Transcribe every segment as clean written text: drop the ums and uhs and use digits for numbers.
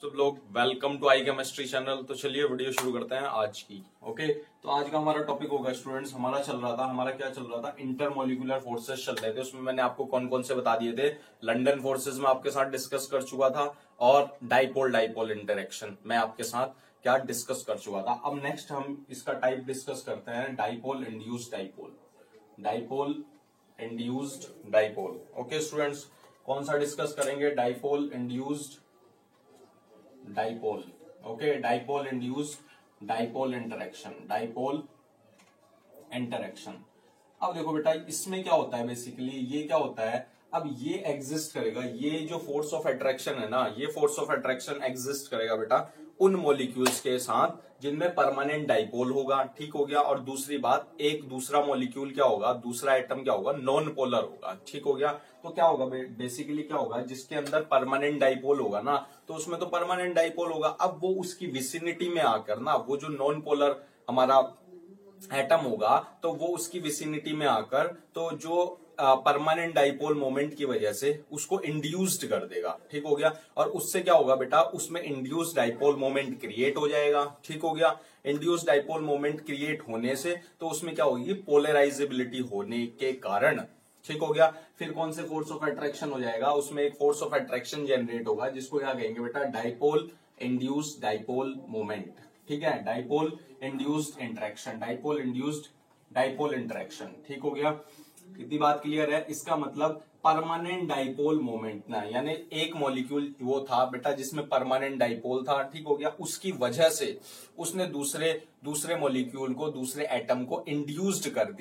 सब लोग welcome to I chemistry channel. तो चलिए वीडियो शुरू करते हैं आज की। ओके, तो आज का हमारा टॉपिक होगा स्टूडेंट्स, हमारा क्या चल रहा था, इंटरमोलिकुलर फोर्सेस चल रहे थे। उसमें मैंने आपको कौन कौन से बता दिए थे। लंदन फोर्सेस में आपके साथ डिस्कस कर चुका था और डाइपोल डाइपोल इंटरेक्शन मैं आपके साथ क्या डिस्कस कर चुका था। अब नेक्स्ट हम इसका टाइप डिस्कस करते हैं, dipole induced dipole. Dipole induced dipole. Okay students, कौन सा डिस्कस करेंगे, dipole induced dipole. Okay, dipole induced dipole interaction, dipole interaction. अब देखो बेटा, इसमें क्या होता है, बेसिकली ये क्या होता है, अब ये एग्जिस्ट करेगा, ये जो फोर्स ऑफ अट्रैक्शन है ना, ये फोर्स ऑफ अट्रैक्शन एग्जिस्ट करेगा बेटा उन मॉलिक्यूल्स के साथ जिनमें परमानेंट डाइपोल होगा। ठीक हो गया। और दूसरी बात, एक दूसरा मॉलिक्यूल क्या होगा, दूसरा एटम क्या होगा, नॉन पोलर होगा। ठीक हो गया। तो क्या होगा बेसिकली, क्या होगा, जिसके अंदर परमानेंट डाइपोल होगा ना, तो उसमें तो परमानेंट डाइपोल होगा। अब वो उसकी विसिनिटी में आकर ना, वो जो नॉन पोलर हमारा एटम होगा, तो वो उसकी विसिनिटी में आकर तो जो परमानेंट डाइपोल मोमेंट की वजह से उसको इंड्यूस्ड कर देगा। ठीक हो गया। और उससे क्या होगा बेटा, उसमें इंड्यूस्ड डाइपोल मोमेंट क्रिएट हो जाएगा। ठीक हो गया। इंड्यूस्ड डाइपोल मोमेंट क्रिएट होने से तो उसमें क्या होगी, पोलराइजेबिलिटी होने के कारण। ठीक हो गया। फिर कौन से फोर्स ऑफ अट्रैक्शन हो जाएगा, उसमें एक फोर्स ऑफ अट्रैक्शन जनरेट होगा जिसको क्या कहेंगे बेटा, डाइपोल इंड्यूस्ड डाइपोल मोमेंट। ठीक है, dipole induced interaction, dipole induced dipole interaction. ठीक हो गया। इतनी बात क्लियर है। इसका मतलब परमानेंट डाइपोल मोमेंट ना, यानी एक मॉलिक्यूल वो था बेटा जिसमें परमानेंट डाइपोल था। ठीक हो गया। उसकी वजह से उसने दूसरे मॉलिक्यूल को, दूसरे एटम को इंड्यूस्ड कर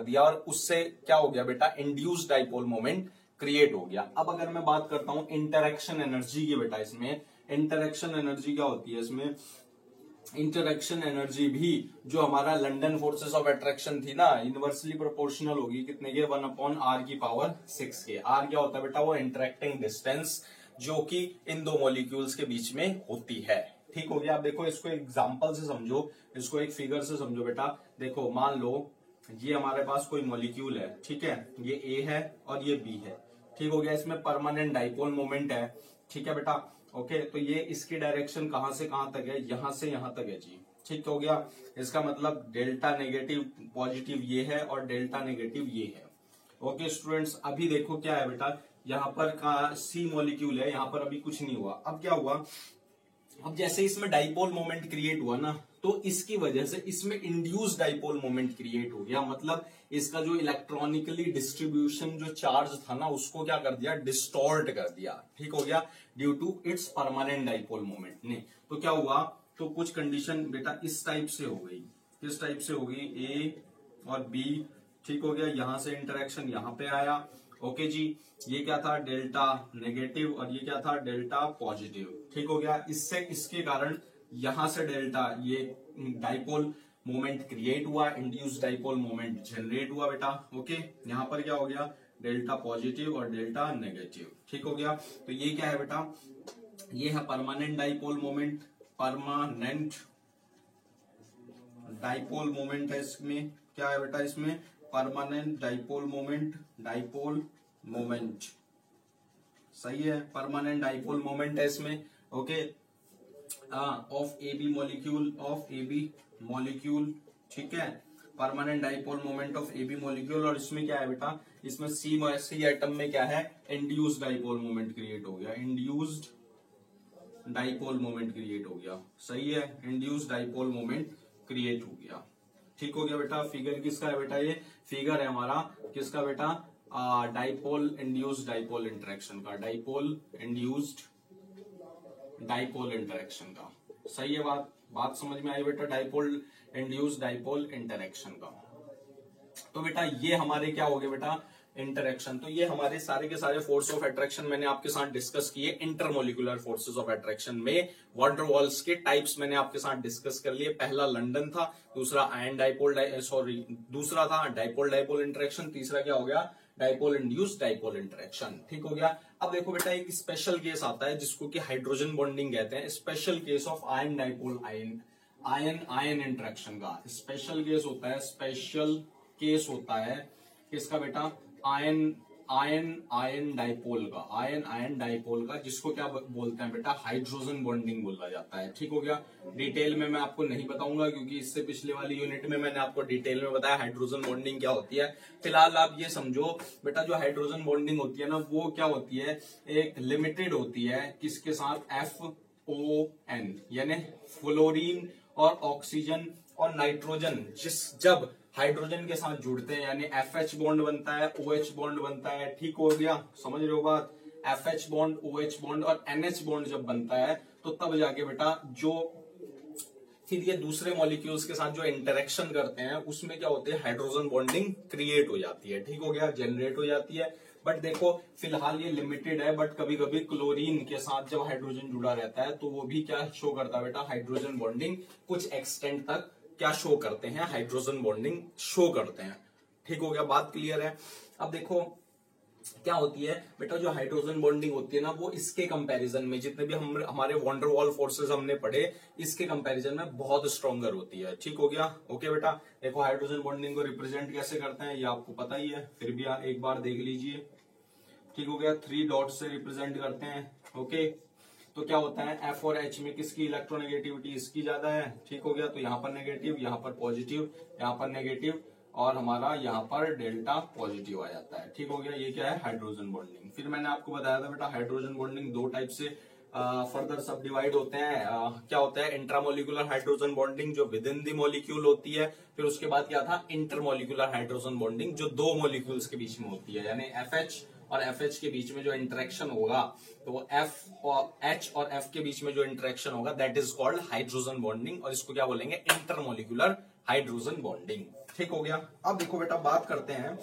दिया और उससे क्या हो गया बेटा, इंड्यूस्ड डाइपोल मोमेंट क्रिएट हो गया। अब अगर मैं बात करता हूं इंटरेक्शन एनर्जी की बेटा, इसमें इंटरेक्शन एनर्जी क्या होती है, इसमें इंटरेक्शन एनर्जी भी जो हमारा लंदन फोर्सेस ऑफ अट्रैक्शन थी ना, इनवर्सली प्रोपोर्शनल होगी कितने के, 1/r⁴ के। आर क्या होता है बेटा, वो इंटरेक्टिंग डिस्टेंस जो कि इन दो मॉलिक्यूल्स के बीच में होती है। ठीक हो गया। अब देखो, इसको एग्जांपल से समझो, इसको एक फिगर से समझो बेटा। देखो, मान लो ये हमारे पास कोई मॉलिक्यूल है। ठीक है, ये ए है और ये बी है। ठीक हो गया। इसमें परमानेंट डाइपोल मोमेंट है। ठीक है बेटा। ओके, तो ये इसकी डायरेक्शन कहां से कहां तक है, यहां से यहां तक है जी। ठीक हो गया। इसका मतलब डेल्टा नेगेटिव पॉजिटिव ये है और डेल्टा नेगेटिव ये है। ओके स्टूडेंट्स, अभी देखो क्या है बेटा, यहां पर का सी मॉलिक्यूल है, यहां पर अभी कुछ नहीं हुआ। अब क्या हुआ, अब जैसे इसमें डाइपोल मोमेंट क्रिएट हुआ ना, तो इसकी वजह से इसमें इंड्यूस डाइपोल मोमेंट क्रिएट हो गया। मतलब इसका जो इलेक्ट्रॉनिकली डिस्ट्रीब्यूशन जो चार्ज था ना, उसको क्या कर दिया, डिस्टॉर्ट कर दिया। ठीक हो गया, due to its permanent dipole moment ने। तो क्या हुआ, तो कुछ कंडीशन बेटा इस टाइप से हो गई। किस टाइप से हो गई, ए और बी। ठीक हो गया। यहां से इंटरेक्शन यहां पे आया। ओके जी, ये क्या था, डेल्टा नेगेटिव और ये क्या था, डेल्टा पॉजिटिव। ठीक हो गया। इससे इसके कारण यहां से डेल्टा ये डाइपोल मोमेंट क्रिएट हुआ, इंड्यूस डाइपोल मोमेंट जनरेट हुआ बेटा। ओके, यहां पर क्या हो गया, डेल्टा पॉजिटिव और डेल्टा नेगेटिव। ठीक हो गया। तो ये क्या है बेटा, ये है permanent dipole moment. Permanent dipole moment है इसमें, क्या है बेटा, इसमें permanent dipole moment, dipole moment सही है, परमानेंट डाइपोल मोमेंट है इसमें। Okay, of A B molecule. ठीक है, permanent dipole moment of A B molecule. और इसमें क्या है बेटा, इसमें सी एटम में क्या है, इंड्यूस्ड डाइपोल मोमेंट क्रिएट हो गया, इंड्यूस्ड डाइपोल मोमेंट क्रिएट हो गया। सही है, इंड्यूस्ड डाइपोल मोमेंट क्रिएट हो गया। ठीक हो गया बेटा। फिगर किसका है बेटा, ये फिगर है हमारा किसका बेटा, डाइपोल इंड्यूस्ड डाइपोल इंटरेक्शन का, डाइपोल इंड्यूस्ड डाइपोल इंटरेक्शन का। सही है, बात समझ में आई बेटा, डाइपोल इंड्यूस्ड डाइपोल इंटरेक्शन का। तो बेटा ये हमारे क्या हो गए बेटा, इंटरेक्शन। तो ये हमारे सारे के सारे फोर्स ऑफ अट्रैक्शन मैंने आपके साथ डिस्कस किए। इंटरमोलिकुलर फोर्सेस ऑफ अट्रैक्शन में वॉन डर वाल्स के टाइप्स मैंने आपके साथ डिस्कस कर लिए। पहला लंदन था, दूसरा आयन डाइपोल दूसरा था डाइपोल डाइपोल इंटरेक्शन, तीसरा क्या हो गया, डाइपोल इंड्यूस्ड डाइपोल इंटरेक्शन। ठीक हो गया। अब देखो बेटा, एक स्पेशल केस आता है जिसको कि हाइड्रोजन बॉन्डिंग कहते हैं, special case of ion dipole ion interaction का स्पेशल केस होता है। स्पेशल केस होता है किसका बेटा, आयन आयन डाइपोल का जिसको क्या बोलते हैं बेटा, हाइड्रोजन बॉन्डिंग बोला जाता है। ठीक हो गया। डिटेल में मैं आपको नहीं बताऊंगा क्योंकि इससे पिछले वाली यूनिट में मैंने आपको डिटेल में बताया हाइड्रोजन बॉन्डिंग क्या होती है। फिलहाल आप ये समझो बेटा, जो हाइड्रोजन बॉन्डिंग होती है ना, वो क्या होती है, एक लिमिटेड होती है किसके साथ, FON, यानी फ्लोरीन और ऑक्सीजन और नाइट्रोजन जब हाइड्रोजन के साथ जुड़ते हैं यानी FH बॉन्ड बनता है, OH बॉन्ड बनता है। ठीक हो गया, समझ रहे हो बात। FH बॉन्ड, OH बॉन्ड और NH बॉन्ड जब बनता है तो तब जाके बेटा जो फिर ये दूसरे मॉलिक्यूल्स के साथ जो इंटरेक्शन करते हैं उसमें क्या होते हैं, हाइड्रोजन बॉन्डिंग क्रिएट हो जाती है। ठीक हो गया, जनरेट हो जाती है। बट देखो फिलहाल ये लिमिटेड है, बट कभी कभी क्लोरीन के साथ जब हाइड्रोजन जुड़ा रहता है तो वो भी क्या शो करता है बेटा, हाइड्रोजन बॉन्डिंग कुछ एक्सटेंट तक क्या शो करते हैं, हाइड्रोजन बॉन्डिंग शो करते हैं। ठीक हो गया, बात क्लियर है। अब देखो क्या होती है बेटा, जो हाइड्रोजन बॉन्डिंग होती है ना, वो इसके कंपैरिजन में जितने भी हमारे वॉन्डर वॉल फोर्सेस हमने पढ़े, इसके कंपैरिजन में बहुत स्ट्रॉन्गर होती है। ठीक हो गया, ओके बेटा। देखो हाइड्रोजन बॉन्डिंग को रिप्रेजेंट कैसे करते हैं ये आपको पता ही है, फिर भी एक बार देख लीजिए। ठीक हो गया, 3 डॉट से रिप्रेजेंट करते हैं। ओके, तो क्या होता है, F और H में किसकी इलेक्ट्रोनेगेटिविटी, इसकी ज्यादा है। ठीक हो गया, तो यहाँ पर नेगेटिव, यहाँ पर पॉजिटिव, यहाँ पर नेगेटिव और हमारा यहाँ पर डेल्टा पॉजिटिव आ जाता है। ठीक हो गया, ये क्या है, हाइड्रोजन बॉन्डिंग। फिर मैंने आपको बताया था बेटा, हाइड्रोजन बॉन्डिंग 2 टाइप से फर्दर सब डिवाइड होते हैं। क्या होता है, इंट्रामोलिकुलर हाइड्रोजन बॉन्डिंग जो विद इन दी मॉलिक्यूल होती है। फिर उसके बाद क्या था, इंटरमोलिकुलर हाइड्रोजन बॉन्डिंग जो 2 मॉलिक्यूल्स के बीच में होती है, यानी FH और FH के बीच में जो इंटरेक्शन होगा, तो F और H और F के बीच में जो इंटरेक्शन होगा that is called hydrogen bonding, और इसको क्या बोलेंगे, इंटरमोलिकुलर हाइड्रोजन बॉन्डिंग। ठीक हो गया। अब देखो बेटा, बात करते हैं,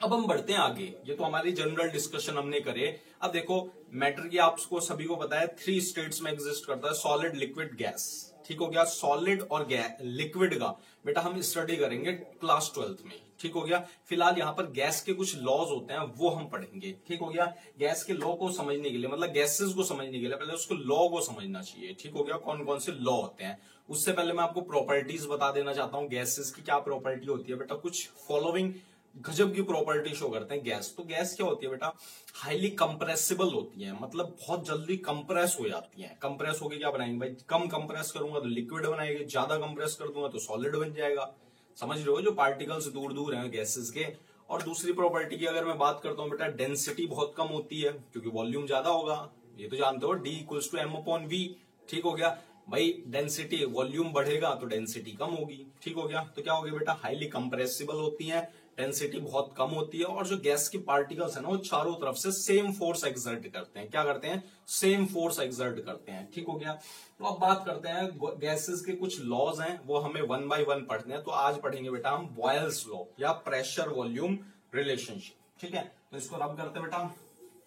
अब हम बढ़ते हैं आगे। ये तो हमारी जनरल डिस्कशन हमने करे। अब देखो मैटर की आपको सभी को पता है 3 स्टेट्स में एग्जिस्ट करता है, सॉलिड, लिक्विड, गैस। ठीक हो गया, सॉलिड और लिक्विड का बेटा हम स्टडी करेंगे क्लास 12th में। ठीक हो गया। फिलहाल यहाँ पर गैस के कुछ लॉज होते हैं वो हम पढ़ेंगे। ठीक हो गया, गैस के लॉ को समझने के लिए, मतलब गैसेस को समझने के लिए पहले उसको लॉ को समझना चाहिए। ठीक हो गया, कौन कौन से लॉ होते हैं। उससे पहले मैं आपको प्रॉपर्टीज बता देना चाहता हूँ गैसेस की क्या प्रॉपर्टी होती है बेटा। कुछ फॉलोइंग गजब की प्रॉपर्टी शो करते हैं गैस। तो गैस क्या होती है बेटा, हाईली कंप्रेसिबल होती है, मतलब बहुत जल्दी कंप्रेस हो जाती है। कंप्रेस होके क्या बनाएंगे भाई, कम कंप्रेस करूंगा तो लिक्विड बनाएंगे, ज्यादा कंप्रेस कर दूंगा तो सॉलिड बन जाएगा। समझ रहे हो, जो पार्टिकल्स दूर दूर हैं गैसेस के। और दूसरी प्रॉपर्टी की अगर मैं बात करता हूं बेटा, डेंसिटी बहुत कम होती है क्योंकि वॉल्यूम ज्यादा होगा। ये तो जानते हो, D = M/V। ठीक हो गया भाई, डेंसिटी, वॉल्यूम बढ़ेगा तो डेंसिटी कम होगी। ठीक हो गया, तो क्या हो गया बेटा, हाईली कंप्रेसिबल होती है, डेंसिटी बहुत कम होती है, और जो गैस की पार्टिकल्स है ना वो चारों तरफ से सेम फोर्स एक्सर्ट करते हैं। क्या करते हैं, सेम फोर्स एक्सर्ट करते हैं। ठीक हो गया। तो अब बात करते हैं गैसेस के कुछ लॉज हैं, वो हमें 1 by 1 पढ़ने हैं। तो आज पढ़ेंगे बेटा हम बॉयल्स लॉ या प्रेशर वॉल्यूम रिलेशनशिप। ठीक है, तो इसको रब करते हैं बेटा,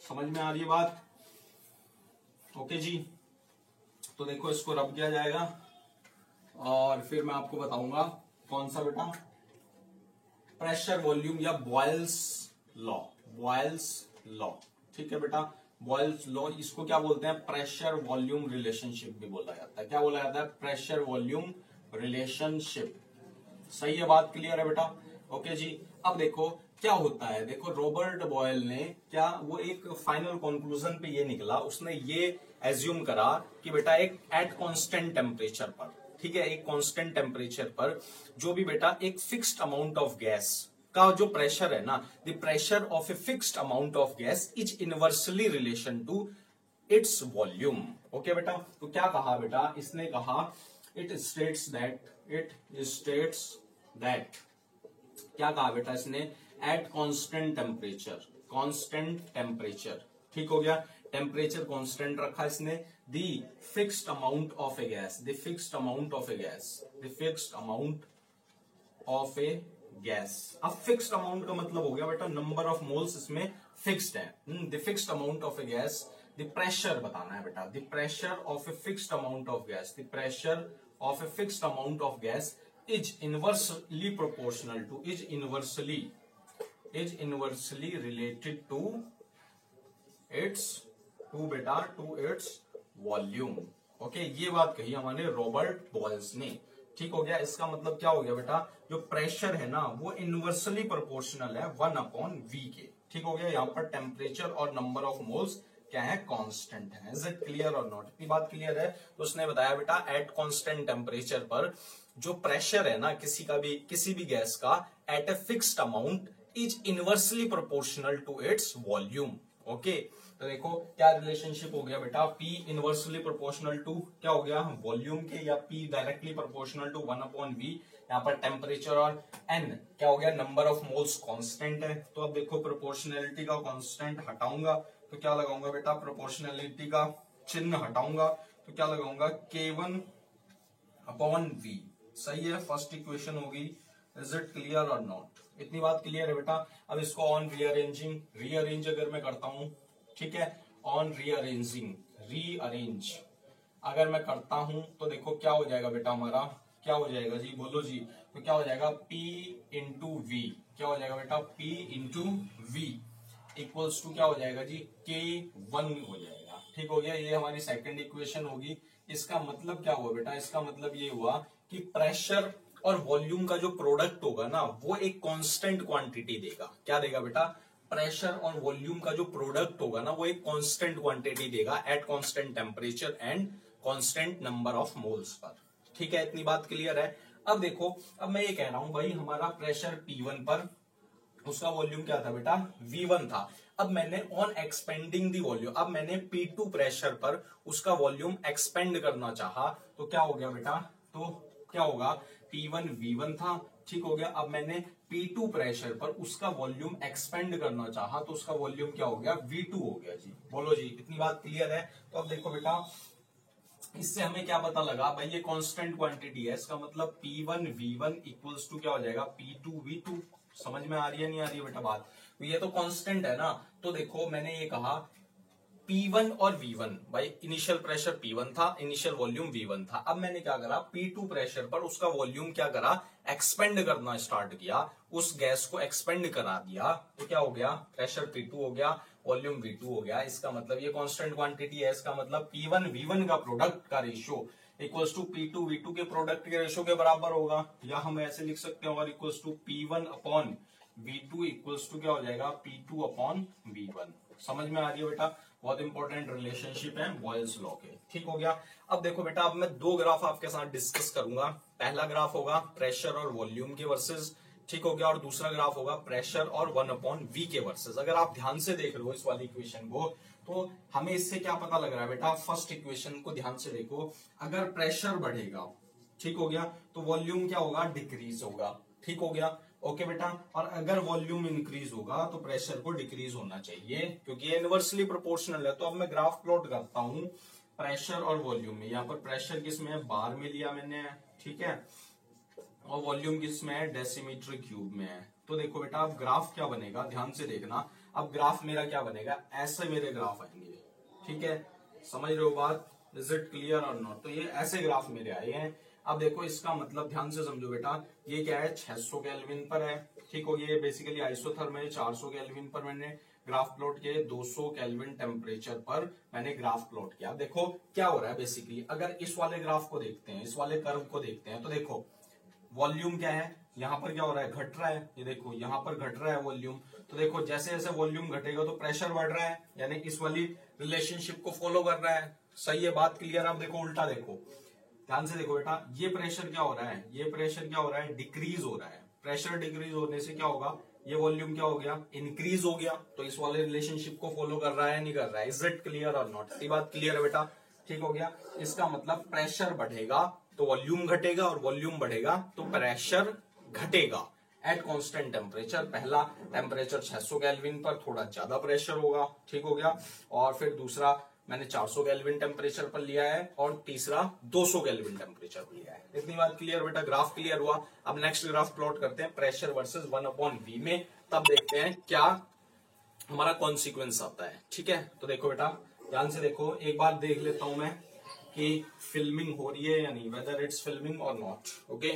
समझ में आ रही है बात। ओके जी, तो देखो इसको रब किया जाएगा और फिर मैं आपको बताऊंगा कौन सा बेटा, प्रेशर वॉल्यूम या बॉयल्स लॉ। बॉयल्स लॉ, ठीक है बेटा, बॉयल्स लॉ, इसको क्या बोलते हैं, प्रेशर वॉल्यूम रिलेशनशिप भी बोला जाता है। क्या बोला जाता है, प्रेशर वॉल्यूम रिलेशनशिप। सही है, बात क्लियर है बेटा। ओके जी। अब देखो क्या होता है, देखो रॉबर्ट बॉयल ने क्या, वो एक फाइनल कंक्लूजन पे ये निकला, उसने ये एज्यूम करा कि बेटा एक एट कांस्टेंट टेम्परेचर पर, ठीक है, एक कांस्टेंट टेम्परेचर पर जो भी बेटा एक फिक्स्ड अमाउंट ऑफ गैस का जो प्रेशर है ना, the pressure of a fixed amount of gas is inversely relation to its volume. Okay बेटा, तो क्या कहा बेटा, इसने कहा इट स्टेट्स दैट क्या कहा बेटा इसने, एट कांस्टेंट टेम्परेचर, ठीक हो गया, टेम्परेचर कांस्टेंट रखा इसने, the fixed amount of A gas, the fixed amount of A gas. अब फिक्स्ड अमाउंट का मतलब हो गया बेटा नंबर ऑफ मोल्स इसमें फिक्स्ड है। The fixed amount of A gas, the pressure बताना है बेटा, the pressure of a fixed amount of gas, the pressure of a fixed amount of gas is inversely proportional to, is inversely related to its volume. Okay, ये बात कही हमारे Robert boils ने। ठीक हो गया, इसका मतलब क्या हो गया बेटा, जो प्रेशर है ना वो इनवर्सली प्रोपोर्शनल है 1/v के। ठीक हो गया। यहाँ पर टेम्परेचर और नंबर ऑफ मोल्स क्या है, कांस्टेंट है। इज इट क्लियर और नॉट? इतनी बात क्लियर है? तो उसने बताया बेटा एट कांस्टेंट टेम्परेचर पर जो प्रेशर है ना किसी भी गैस का at a fixed amount is inversely proportional to its volume. Okay, तो देखो क्या रिलेशनशिप हो गया बेटा, P इनवर्सली प्रोपोर्शनल टू क्या हो गया, वॉल्यूम के, या P directly proportional to 1/V। यहाँ पर टेम्परेचर और N क्या हो गया, नंबर ऑफ मोल्स कांस्टेंट है। तो अब देखो प्रोपोर्शनैलिटी का कांस्टेंट हटाऊंगा तो क्या लगाऊंगा बेटा, प्रोपोर्शनैलिटी का चिन्ह हटाऊंगा तो क्या लगाऊंगा, K1/V। सही है, फर्स्ट इक्वेशन होगी। इज इट क्लियर और नॉट? इतनी बात क्लियर है बेटा। अब इसको ऑन रीअरेंज अगर मैं करता हूं, ठीक है, ऑन रीअरेंज अगर मैं करता हूं तो देखो क्या हो जाएगा बेटा, हमारा क्या हो जाएगा जी, बोलो जी। तो क्या हो जाएगा, P इंटू वी, क्या हो जाएगा बेटा, P into V equals to क्या हो जाएगा जी, K1 हो जाएगा। ठीक हो गया, ये हमारी सेकंड इक्वेशन होगी। इसका मतलब क्या हुआ बेटा, इसका मतलब ये हुआ कि प्रेशर और वॉल्यूम का जो प्रोडक्ट होगा ना वो एक कांस्टेंट क्वांटिटी देगा। क्या देगा बेटा, प्रेशर और वॉल्यूम का जो प्रोडक्ट होगा ना वो एक कांस्टेंट क्वांटिटी देगा at constant temperature and constant number of moles per. ठीक है, इतनी बात क्लियर है। अब देखो, अब मैं ये कह रहा हूं भाई हमारा प्रेशर P1 पर, उसका वॉल्यूम क्या था बेटा, V1 था। अब मैंने ऑन एक्सपेंडिंग दी वॉल्यूम, अब मैंने P2 प्रेशर पर उसका वॉल्यूम एक्सपेंड करना चाहा तो क्या हो गया बेटा, तो क्या होगा, P1 V1 था, ठीक हो गया। अब मैंने P2 प्रेशर पर उसका वॉल्यूम एक्सपेंड करना चाहा तो उसका वॉल्यूम क्या हो गया, V2 हो गया जी। बोलो जी, इतनी बात क्लियर है? तो अब देखो बेटा, इससे हमें क्या पता लगा भाई, ये कांस्टेंट क्वांटिटी है, इसका मतलब P1 V1 इक्वल्स टू क्या हो जाएगा, P2 V2। समझ में आ रही है नहीं आ रही है बेटा बात? तो ये तो कांस्टेंट है ना। तो देखो मैंने ये कहा P1 और V1, भाई इनिशियल प्रेशर P1 था, इनिशियल वॉल्यूम V1 था। अब मैंने क्या करा, P2 प्रेशर पर उसका वॉल्यूम क्या करा, एक्सपेंड करना स्टार्ट किया, उस गैस को एक्सपेंड करा दिया। तो क्या हो गया, प्रेशर P2 हो गया, वॉल्यूम V2 हो गया। इसका मतलब ये कांस्टेंट क्वांटिटी है, इसका मतलब P1 V1 का प्रोडक्ट का ratio equals to P2 V2 के प्रोडक्ट के रेशियो के बराबर होगा। या हम ऐसे लिख सकते हैं, और equals to P1 upon V2 equals to क्या हो जाएगा, P2 अपॉन V1। समझ में आ रही है बेटा? बहुत इंपॉर्टेंट रिलेशनशिप है बॉयल्स लॉ के। ठीक हो गया। अब देखो बेटा, अब मैं दो ग्राफ आपके साथ डिस्कस करूंगा। पहला ग्राफ होगा प्रेशर और वॉल्यूम के वर्सेस, ठीक हो गया, और दूसरा ग्राफ होगा प्रेशर और 1/V के वर्सेस। अगर आप ध्यान से देख रहे हो इस वाली इक्वेशन को तो हमें इससे क्या पता लग रहा है बेटा, फर्स्ट इक्वेशन को ध्यान से देखो, अगर प्रेशर बढ़ेगा, ठीक हो गया, तो वॉल्यूम क्या होगा, डिक्रीज होगा। ठीक हो गया, ओके बेटा। और अगर वॉल्यूम इंक्रीज होगा तो प्रेशर को डिक्रीज होना चाहिए, क्योंकि ये इनवर्सली प्रोपोर्शनल है। तो अब मैं ग्राफ प्लॉट करता हूं प्रेशर और वॉल्यूम में। यहाँ पर प्रेशर किसमें है, बार में लिया मैंने, ठीक है, और वॉल्यूम किसमें है, डेसीमीटर क्यूब में है। तो देखो बेटा, अब ग्राफ क्या बनेगा, ध्यान से देखना। अब ग्राफ मेरा क्या बनेगा, ऐसे मेरे ग्राफ आएंगे, ठीक है, समझ रहे हो बात? इज इट क्लियर और नॉट? तो ये ऐसे ग्राफ मेरे आए हैं। अब देखो इसका मतलब ध्यान से समझो बेटा, ये क्या है, 600 केल्विन पर है, ठीक हो गया। ये बेसिकली आइसोथर्म है, 400 केल्विन पर मैंने ग्राफ प्लॉट किया, 200 केल्विन टेम्परेचर पर मैंने ग्राफ प्लॉट किया। देखो क्या हो रहा है बेसिकली, अगर इस वाले ग्राफ को देखते हैं, इस वाले कर्व को देखते हैं, तो देखो वॉल्यूम क्या है, यहाँ पर क्या हो रहा है, घट रहा है। ये देखो यहाँ पर घट रहा है वॉल्यूम। तो देखो जैसे जैसे वॉल्यूम घटेगा तो प्रेशर बढ़ रहा है, यानी इस वाली रिलेशनशिप को फॉलो कर रहा है। सही है, बात क्लियर? आप देखो उल्टा देखो, ध्यान से देखो बेटा, ये प्रेशर क्या हो रहा है, ये प्रेशर क्या हो रहा है, डिक्रीज हो रहा है। प्रेशर डिक्रीज होने से क्या होगा, ये वॉल्यूम क्या हो गया, इंक्रीज हो गया। तो इस वाले रिलेशनशिप को फॉलो कर रहा है, नहीं कर रहा है? इज इट क्लियर और नॉट? ये बात क्लियर है बेटा? ठीक हो गया। इसका मतलब प्रेशर बढ़ेगा तो वॉल्यूम घटेगा, और वॉल्यूम बढ़ेगा तो प्रेशर घटेगा एट कांस्टेंट टेम्परेचर। पहला टेम्परेचर 600 केल्विन पर, थोड़ा ज्यादा प्रेशर होगा, ठीक हो गया। और फिर दूसरा मैंने 400 केल्विन टेम्परेचर पर लिया है, और तीसरा 200 केल्विन टेम्परेचर पर लिया है। इतनी बात क्लियर बेटा? ग्राफ क्लियर हुआ। अब नेक्स्ट ग्राफ प्लॉट करते हैं प्रेशर वर्सेस 1/V में, तब देखते हैं क्या हमारा कॉन्सिक्वेंस आता है। ठीक है, तो देखो बेटा ध्यान से देखो, एक बार देख लेता हूं मैं कि फिल्मिंग हो रही है या नहीं, वेदर इट्स फिल्मिंग और नॉट। ओके,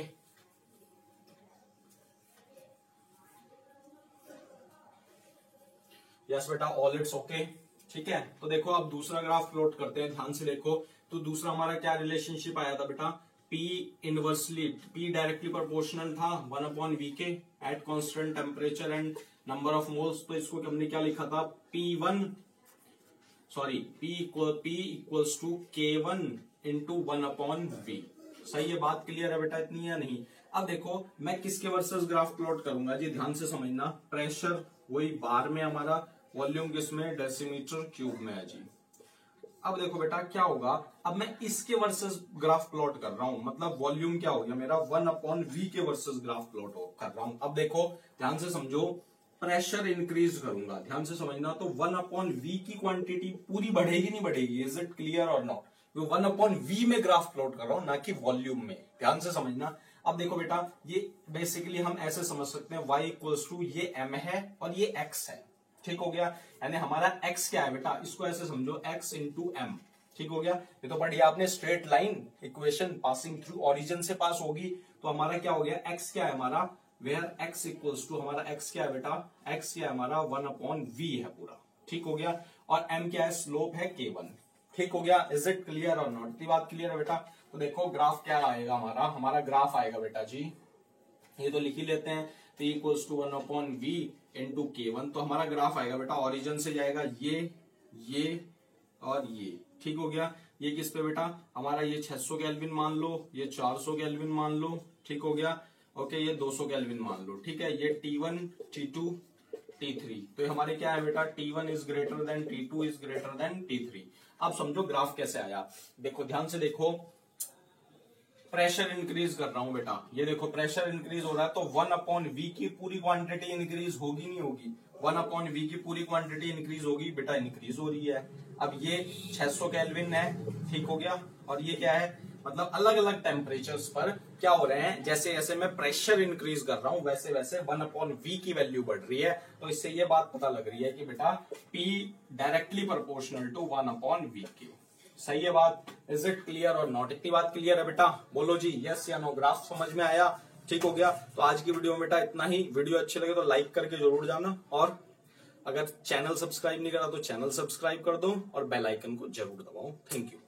यस बेटा, ऑल इट्स ओके। ठीक है, तो देखो अब दूसरा ग्राफ प्लॉट करते हैं, ध्यान से देखो। तो दूसरा हमारा क्या रिलेशनशिप आया था बेटा, P inversely, P directly proportional था 1/V के at constant temperature and number of moles, तो इसको हमने क्या लिखा था, P equals to K1 into 1/V। सही है, बात क्लियर है बेटा इतनी या नहीं। अब देखो मैं किसके वर्सेस ग्राफ प्लॉट करूंगा जी, ध्यान से समझना। प्रेशर वही बार में हमारा, वॉल्यूम किसमें, डेसीमीटर क्यूब में है जी। अब देखो बेटा क्या होगा, अब मैं इसके वर्सेस ग्राफ प्लॉट कर रहा हूं, मतलब वॉल्यूम क्या हो गया मेरा, 1/V के वर्सेस ग्राफ प्लॉट कर रहा हूं। अब देखो ध्यान से समझो, प्रेशर इंक्रीज करूंगा, ध्यान से समझना, तो 1/V की क्वांटिटी पूरी बढ़ेगी नहीं बढ़ेगी, इज इट क्लियर और नॉट। 1/V में ग्राफ प्लॉट कर रहा हूं, ना कि वॉल्यूम में, ध्यान से समझना। अब देखो बेटा ये बेसिकली हम ऐसे समझ सकते हैं, y इक्वल्स टू ये m है और ये x है, ठीक हो गया। यानी हमारा x क्या है बेटा, इसको ऐसे समझो, x इंटू m, ठीक हो गया। ये तो बढ़िया, आपने straight line equation passing through origin से पास होगी। तो हमारा क्या हो गया, x क्या है हमारा, वेयर x इक्वल्स टू, हमारा x क्या है बेटा, x क्या है हमारा 1/V है पूरा, ठीक हो गया। और m क्या है, स्लोप है K1, ठीक हो गया। इज इट क्लियर और नॉट, इतनी बात क्लियर है बेटा। तो देखो ग्राफ क्या आएगा हमारा ग्राफ आएगा बेटा जी, ये तो लिख ही लेते हैं, P equals to 1/V into K1। तो हमारा ग्राफ आएगा बेटा, ओरिजिन से जाएगा ये और ये, ठीक हो गया। ये किस पे बेटा, हमारा ये 600 केल्विन मान लो, ये 400 केल्विन मान लो, ठीक हो गया। ओके, ये 200 केल्विन मान लो, ठीक है। ये T1 T2 T3, तो हमारे क्या है बेटा, T1 is greater than T2 is greater than T3। अब समझो ग्राफ कैसे आया, देखो ध्यान से देखो, प्रेशर इंक्रीज कर रहा हूं बेटा, ये देखो प्रेशर इंक्रीज हो रहा है, तो 1/V की पूरी क्वांटिटी इंक्रीज होगी नहीं होगी, 1/V की पूरी क्वांटिटी इंक्रीज होगी बेटा, इंक्रीज हो रही है। अब ये 600 केल्विन है, ठीक हो गया, और ये क्या है, मतलब अलग अलग टेम्परेचर्स पर क्या हो रहे हैं, जैसे जैसे मैं प्रेशर इंक्रीज कर रहा हूं वैसे वैसे 1/V की वैल्यू बढ़ रही है। तो इससे ये बात पता लग रही है कि बेटा P directly proportional to 1/V के, सही है बात। इज इट क्लियर और नॉट, इतनी बात क्लियर है बेटा, बोलो जी यस या नो, ग्राफ समझ में आया, ठीक हो गया। तो आज की वीडियो में बेटा इतना ही। वीडियो अच्छी लगे तो लाइक करके जरूर जाना, और अगर चैनल सब्सक्राइब नहीं करा तो चैनल सब्सक्राइब कर दो और बेल आइकन को जरूर दबाओ। Thank you.